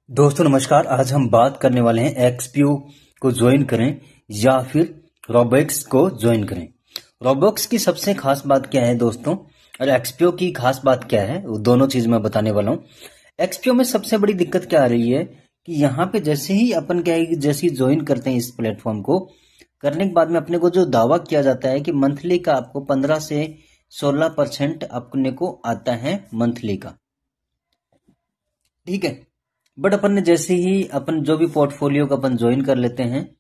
दोस्तों नमस्कार। आज हम बात करने वाले हैं एक्सपीओ को ज्वाइन करें या फिर रोबोक्स को ज्वाइन करें। रोबोक्स की सबसे खास बात क्या है दोस्तों, और एक्सपीओ की खास बात क्या है, वो दोनों चीज मैं बताने वाला हूँ। एक्सपीओ में सबसे बड़ी दिक्कत क्या आ रही है कि यहाँ पे जैसे ही अपन क्या है कि जैसे ही ज्वाइन करते हैं इस प्लेटफॉर्म को, करने के बाद में अपने को जो दावा किया जाता है कि मंथली का आपको 15 से 16% अपने को आता है मंथली का, ठीक है। बट अपन ने जैसे ही अपन जो भी पोर्टफोलियो का अपन ज्वाइन कर लेते हैं,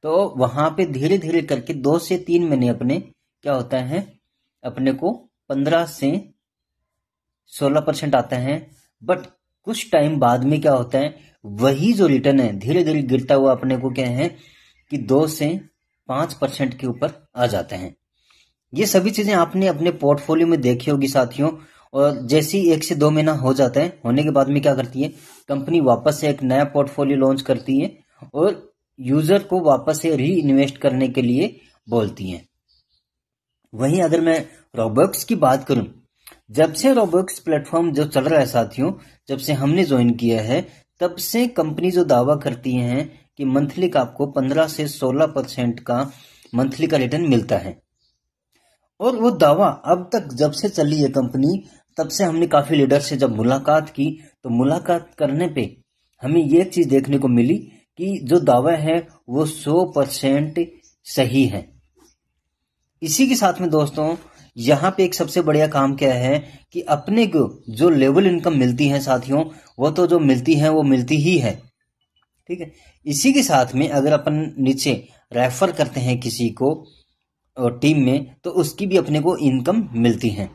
तो वहां पे धीरे धीरे करके 2 से 3 महीने अपने क्या होता है, अपने को 15 से 16% आता है। बट कुछ टाइम बाद में क्या होता है, वही जो रिटर्न है धीरे धीरे गिरता हुआ अपने को क्या है कि 2 से 5% के ऊपर आ जाते हैं। ये सभी चीजें आपने अपने पोर्टफोलियो में देखी होगी साथियों। और जैसे ही 1 से 2 महीना हो जाता है, होने के बाद में क्या करती है कंपनी, वापस से एक नया पोर्टफोलियो लॉन्च करती है और यूजर को वापस से री इन्वेस्ट करने के लिए बोलती है। वहीं अगर मैं रोबोक्स की बात करूं, जब से रोबोक्स प्लेटफॉर्म जो चल रहा है साथियों, जब से हमने ज्वाइन किया है, तब से कंपनी जो दावा करती है कि मंथली का आपको 15 से 16% का मंथली का रिटर्न मिलता है। और वो दावा अब तक जब से चली है कंपनी, तब से हमने काफी लीडर से जब मुलाकात की, तो मुलाकात करने पे हमें ये चीज देखने को मिली कि जो दावा है वो 100% सही है। इसी के साथ में दोस्तों, यहाँ पे एक सबसे बढ़िया काम क्या है कि अपने को जो लेवल इनकम मिलती है साथियों, वो तो जो मिलती है वो मिलती ही है, ठीक है। इसी के साथ में अगर अपन नीचे रेफर करते हैं किसी को और टीम में, तो उसकी भी अपने को इनकम मिलती है।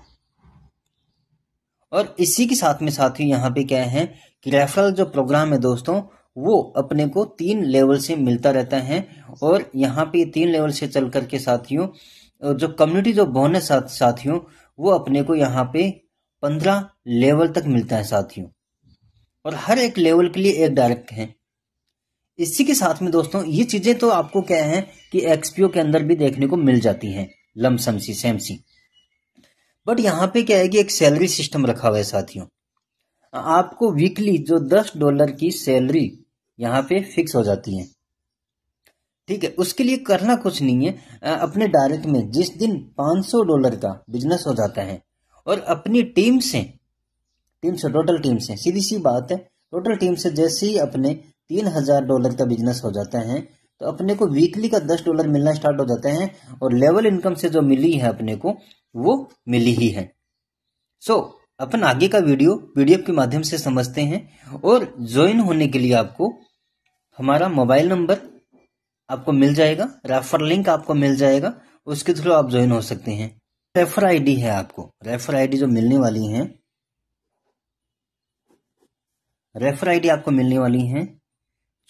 और इसी के साथ में साथियों यहाँ पे क्या है कि रेफरल जो प्रोग्राम है दोस्तों, वो अपने को 3 लेवल से मिलता रहता है। और यहाँ पे 3 लेवल से चल करके साथियों, जो कम्युनिटी जो बोनस साथियों, वो अपने को यहाँ पे 15 लेवल तक मिलता है साथियों। और हर एक लेवल के लिए एक डायरेक्ट है। इसी के साथ में दोस्तों, ये चीजें तो आपको क्या है कि एक्सपीओ के अंदर भी देखने को मिल जाती हैं, लमसम सी सेम सी। बट यहाँ पे क्या है कि एक सैलरी सिस्टम रखा हुआ है साथियों। आपको वीकली जो $10 की सैलरी यहाँ पे फिक्स हो जाती है, ठीक है। उसके लिए करना कुछ नहीं है, अपने डायरेक्ट में जिस दिन $500 का बिजनेस हो जाता है और अपनी टीम से टोटल टीम से सीधी सी बात है, टोटल टीम से जैसे ही अपने $3000 का बिजनेस हो जाता है, तो अपने को वीकली का $10 मिलना स्टार्ट हो जाता है। और लेवल इनकम से जो मिली है अपने को, वो मिली ही है। सो अपन आगे का वीडियो पीडीएफ के माध्यम से समझते हैं। और ज्वाइन होने के लिए आपको हमारा मोबाइल नंबर आपको मिल जाएगा, रेफर लिंक आपको मिल जाएगा, उसके थ्रू आप ज्वाइन हो सकते हैं। रेफर आईडी है, आपको रेफर आईडी जो मिलने वाली है, रेफर आईडी आपको मिलने वाली है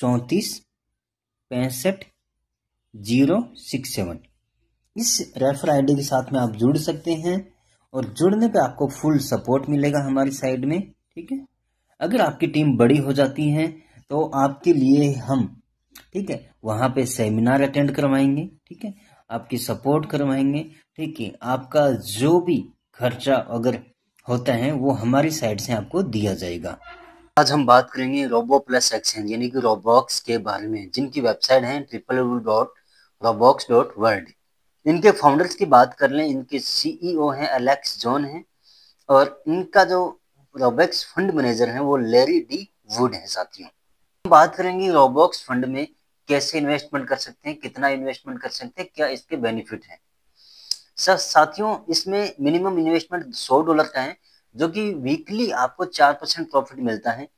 34 65 067। इस रेफर आईडी के साथ में आप जुड़ सकते हैं और जुड़ने पे आपको फुल सपोर्ट मिलेगा हमारी साइड में, ठीक है। अगर आपकी टीम बड़ी हो जाती है तो आपके लिए हम, ठीक है, वहां पे सेमिनार अटेंड करवाएंगे, ठीक है, आपकी सपोर्ट करवाएंगे, ठीक है। आपका जो भी खर्चा अगर होता है वो हमारी साइड से आपको दिया जाएगा। आज हम बात करेंगे रोबो प्लस एक्सचेंज यानी कि रोबॉक्स के बारे में, जिनकी वेबसाइट है www.robox.world। इनके फाउंडर्स की बात कर लें, इनके सीईओ हैं एलेक्स जॉन हैं, और इनका जो रोबॉक्स फंड मैनेजर हैं वो लैरी डी वुड है साथियों। हम बात करेंगे रोबॉक्स फंड में कैसे इन्वेस्टमेंट कर सकते हैं, कितना इन्वेस्टमेंट कर सकते हैं, क्या इसके बेनिफिट हैं। साथियों, इसमें मिनिमम इन्वेस्टमेंट $100 का है, जो कि वीकली आपको 4% प्रॉफिट मिलता है,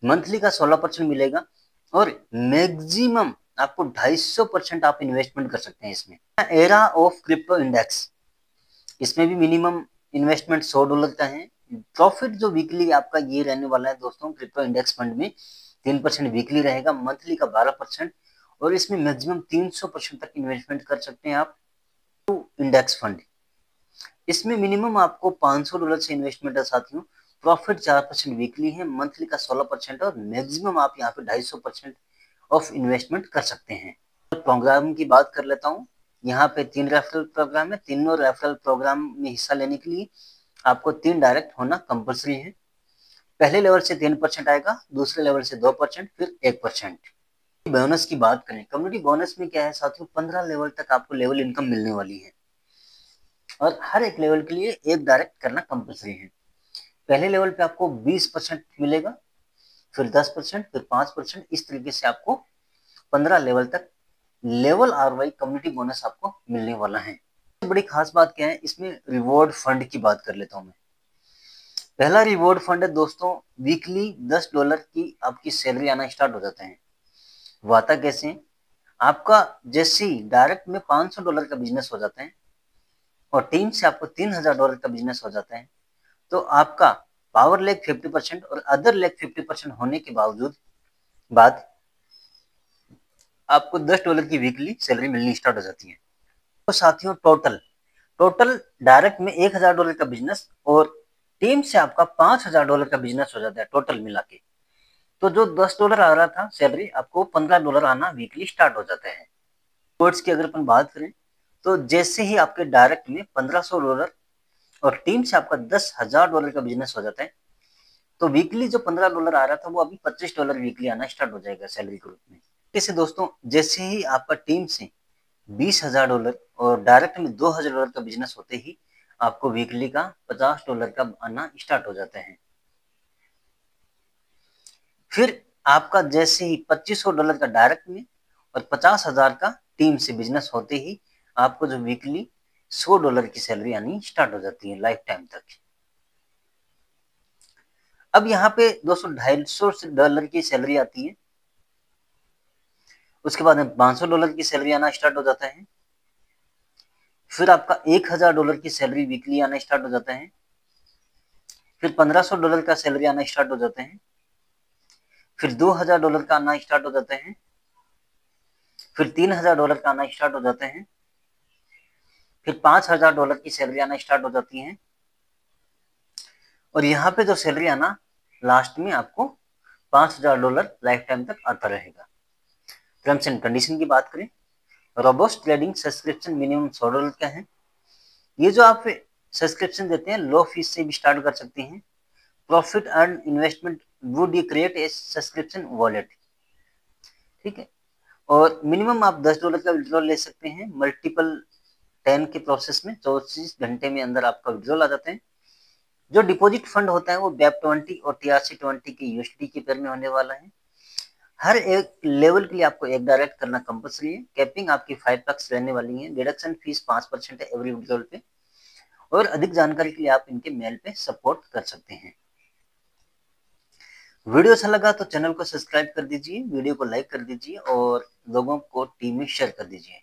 मंथली का 16% मिलेगा, और मैक्सिमम आपको 250% आप इन्वेस्टमेंट कर सकते हैं इसमें। एरा ऑफ क्रिप्टो इंडेक्स, इसमें भी मिनिमम इन्वेस्टमेंट $100 का है। प्रॉफिट जो वीकली आपका ये रहने वाला है दोस्तों, क्रिप्टो इंडेक्स फंड में 3% वीकली रहेगा, मंथली का 12%, और इसमें मैक्सिमम 300% तक इन्वेस्टमेंट कर सकते हैं आप। इंडेक्स फंड, इसमें मिनिमम आपको $500 से इन्वेस्टमेंट है साथियों, प्रॉफिट 4% वीकली है, मंथली का 16%, और मैक्सिमम आप यहाँ पे 250% ऑफ इन्वेस्टमेंट कर सकते हैं। प्रोग्राम की बात कर लेता हूँ। यहाँ पे 3 रेफरल प्रोग्राम है, तीनों रेफरल प्रोग्राम में हिस्सा लेने के लिए आपको 3 डायरेक्ट होना कंपलसरी है। पहले लेवल से 3% आएगा, दूसरे लेवल से 2%, फिर 1%। बोनस की बात करें, कम्युनिटी बोनस में क्या है साथियों, 15 लेवल तक आपको लेवल इनकम मिलने वाली है और हर एक लेवल के लिए एक डायरेक्ट करना कंपलसरी है। पहले लेवल पे आपको 20% मिलेगा, फिर 10%, फिर 5%, इस तरीके से आपको 15 लेवल तक लेवल आरवाई कम्युनिटी बोनस आपको मिलने वाला है। बड़ी खास बात क्या है, इसमें रिवॉर्ड फंड की बात कर लेता हूं मैं। पहला रिवॉर्ड फंड है दोस्तों, वीकली $10 की आपकी सैलरी आना स्टार्ट हो जाता है। वो आता कैसे, आपका जैसे ही डायरेक्ट में $500 का बिजनेस हो जाता है और टीम से आपको $3000 का बिजनेस हो जाता है, तो आपका पावर लेग 50% और अदर लेग 50% होने के बावजूद बाद आपको $10 की वीकली सैलरी मिलनी स्टार्ट हो जाती है। तो साथियों टोटल डायरेक्ट में $1000 का बिजनेस और टीम से आपका $5000 का बिजनेस हो जाता है टोटल मिला के। तो जो $10 आ रहा था सैलरी, आपको $15 आना वीकली स्टार्ट हो जाता है। रिवॉर्ड्स की अगर अपन बात करें, तो जैसे ही आपके डायरेक्ट में $1500 और टीम से आपका $10,000 का बिजनेस हो जाता है, तो वीकली जो $15 आ रहा था वो अभी $25 वीकली आना स्टार्ट हो जाएगा सैलरी के रूप में। जैसे दोस्तों, जैसे ही आपका टीम से $20,000 और डायरेक्ट में $2000 का बिजनेस होते ही आपको वीकली का $50 का आना स्टार्ट हो जाता है। फिर आपका जैसे ही $2500 का डायरेक्ट में और 50,000 का टीम से बिजनेस होते ही आपको जो वीकली $100 की सैलरी आनी स्टार्ट हो जाती है लाइफ टाइम तक। अब यहाँ पे दोस्तों $250 की सैलरी आती है, उसके बाद में $500 की सैलरी आना स्टार्ट हो जाता है, फिर आपका $1000 की सैलरी वीकली आना स्टार्ट हो जाता है, फिर $1500 का सैलरी आना स्टार्ट हो जाता है, फिर $2000 का आना स्टार्ट हो जाता है, फिर $3000 का आना स्टार्ट हो जाता है, फिर $5000 की सैलरी आना स्टार्ट हो जाती है और यहाँ पे जो सैलरी आना लास्ट में आपको $5000 लाइफ टाइम तक आता रहेगा। टर्म्स एंड कंडीशन की बात करें, रोबोस्ट ट्रेडिंग सब्सक्रिप्शन मिनिमम $100 का है। ये जो आप सब्सक्रिप्शन देते हैं लो फीस से भी स्टार्ट कर सकते हैं। Profit earn investment would you create a subscription wallet, ठीक है। और मिनिमम आप $10 का विड्रॉल ले सकते हैं, मल्टीपल 10 के प्रोसेस में 24 घंटे में अंदर आपका विड्रॉल आ जाते हैं। जो डिपॉजिट फंड होता है वो BEP20 और TRC20 के USD के पेयर में होने वाला है। हर एक लेवल के लिए आपको एक डायरेक्ट करना कंपलसरी है। कैपिंग आपकी 5 लाख रहने वाली है। डिडक्शन फीस 5% है एवरी विड्रॉल पे। और अधिक जानकारी के लिए आप इनके मेल पे सपोर्ट कर सकते हैं। वीडियो अच्छा लगा तो चैनल को सब्सक्राइब कर दीजिए, वीडियो को लाइक कर दीजिए और लोगों को टीम में शेयर कर दीजिए।